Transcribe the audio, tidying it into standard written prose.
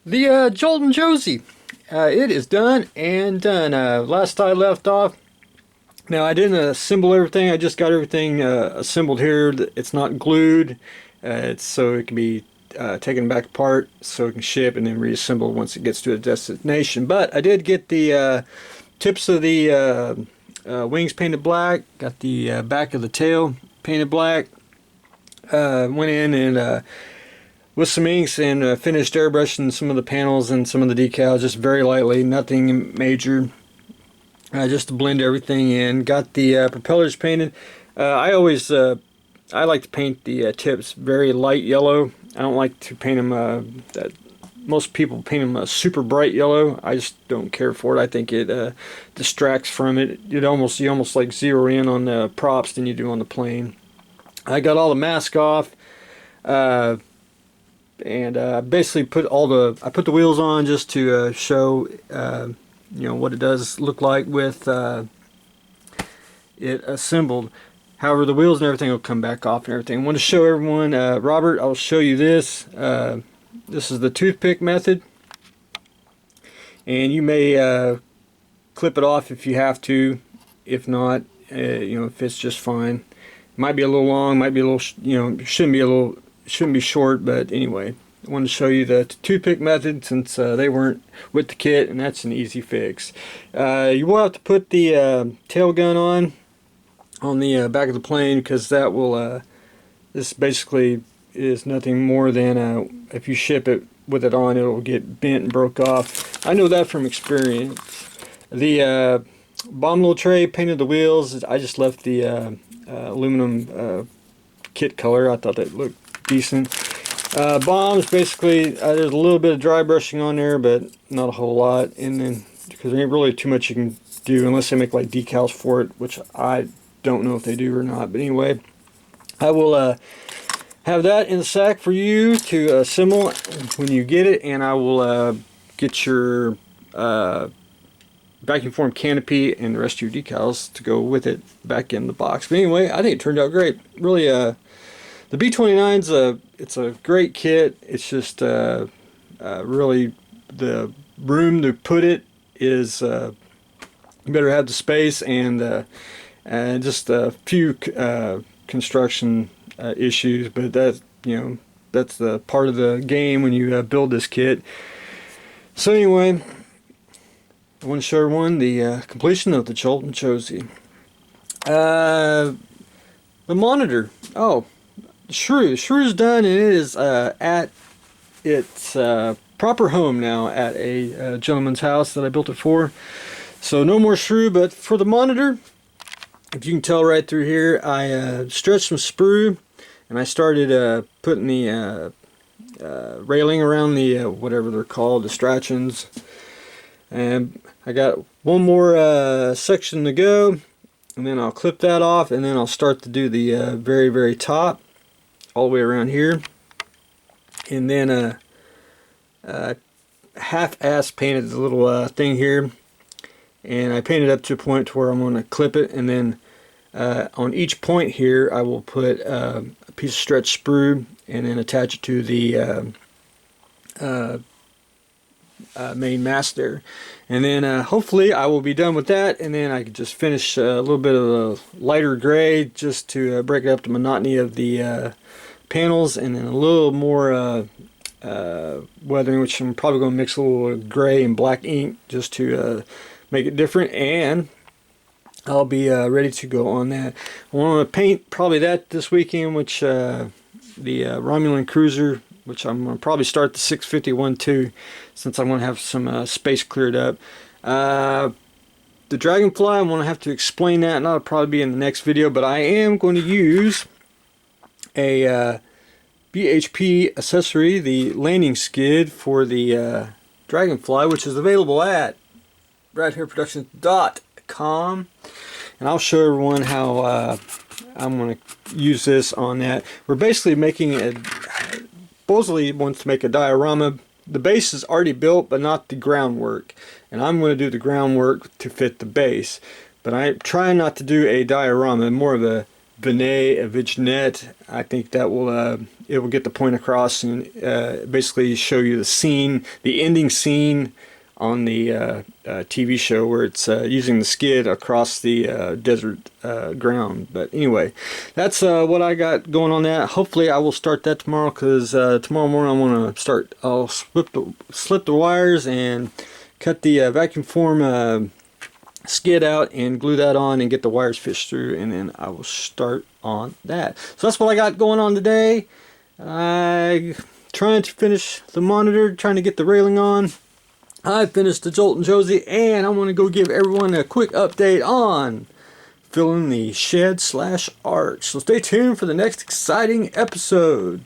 The Joltin Josie. It is done and done. Last I left off, now I didn't assemble everything. I just got everything assembled here. It's not glued. It's so it can be taken back apart so it can ship and then reassembled once it gets to a destination. But I did get the tips of the wings painted black. Got the back of the tail painted black. Went in and with some inks and finished airbrushing some of the panels and some of the decals just very lightly, nothing major, just to blend everything in. Got the propellers painted. I like to paint the tips very light yellow. I don't like to paint them most people paint them super bright yellow. I just don't care for it. I think it distracts from it. You almost like zero in on the props than you do on the plane. I got all the mask off. And basically I put the wheels on just to show what it does look like with it assembled. However, the wheels and everything will come back off and everything. I want to show everyone, Robert, I'll show you this. This is the toothpick method, and you may clip it off if you have to. If not, it fits just fine. Might be a little long, might be a little, shouldn't be short, but anyway, I wanted to show you the toothpick method since they weren't with the kit, and that's an easy fix. You will have to put the tail gun on the back of the plane, because that will this basically is nothing more than if you ship it with it on, it'll get bent and broke off. I know that from experience. The bomb little tray painted the wheels. I just left the aluminum kit color. I thought that looked decent. Bombs, basically, there's a little bit of dry brushing on there, but not a whole lot. And then, because there ain't really too much you can do unless they make like decals for it, which I don't know if they do or not. But anyway, I will have that in the sack for you to assemble when you get it, and I will get your vacuum form canopy and the rest of your decals to go with it back in the box. But anyway, I think it turned out great. Really, the B29's it's a great kit. It's just really the room to put it is you better have the space and just a few construction issues, but that's the part of the game when you build this kit. So anyway, I want to show everyone the completion of the Joltin Josie. The monitor. Oh. Shrew's done, and it is at its proper home now at a gentleman's house that I built it for. So no more shrew, but for the monitor, if you can tell right through here, I stretched some sprue, and I started putting the railing around the whatever they're called, the stanchions. And I got one more section to go, and then I'll clip that off, and then I'll start to do the very, very top, all the way around here. And then half-ass painted the little thing here, and I painted up to a point where I'm going to clip it, and then on each point here I will put a piece of stretch sprue and then attach it to the main mast there. And then hopefully I will be done with that, and then I can just finish a little bit of a lighter gray just to break up the monotony of the panels, and then a little more weathering, which I'm probably going to mix a little gray and black ink just to make it different, and I'll be ready to go on that. I want to paint probably that this weekend, which the Romulan Cruiser, which I'm going to probably start the 651 too, since I'm going to have some space cleared up. The Dragonfly, I'm going to have to explain that, and that'll probably be in the next video, but I am going to use a BHP accessory, the landing skid for the Dragonfly, which is available at radhairproductions.com, and I'll show everyone how I'm going to use this on that. We're basically making a, supposedly wants to make a diorama. The base is already built, but not the groundwork, and I'm going to do the groundwork to fit the base. But I'm trying not to do a diorama, more of a vignette. I think that will it will get the point across and basically show you the scene, the ending scene on the TV show where it's using the skid across the desert ground. But anyway, that's what I got going on that. Hopefully I will start that tomorrow, because tomorrow morning I want to start. I'll slip the wires and cut the vacuum form skid out and glue that on and get the wires fished through, and then I will start on that. So that's what I got going on today. I trying to finish the monitor, trying to get the railing on. I finished the Joltin Josie, and I want to go give everyone a quick update on filling the shed/arch. So stay tuned for the next exciting episode.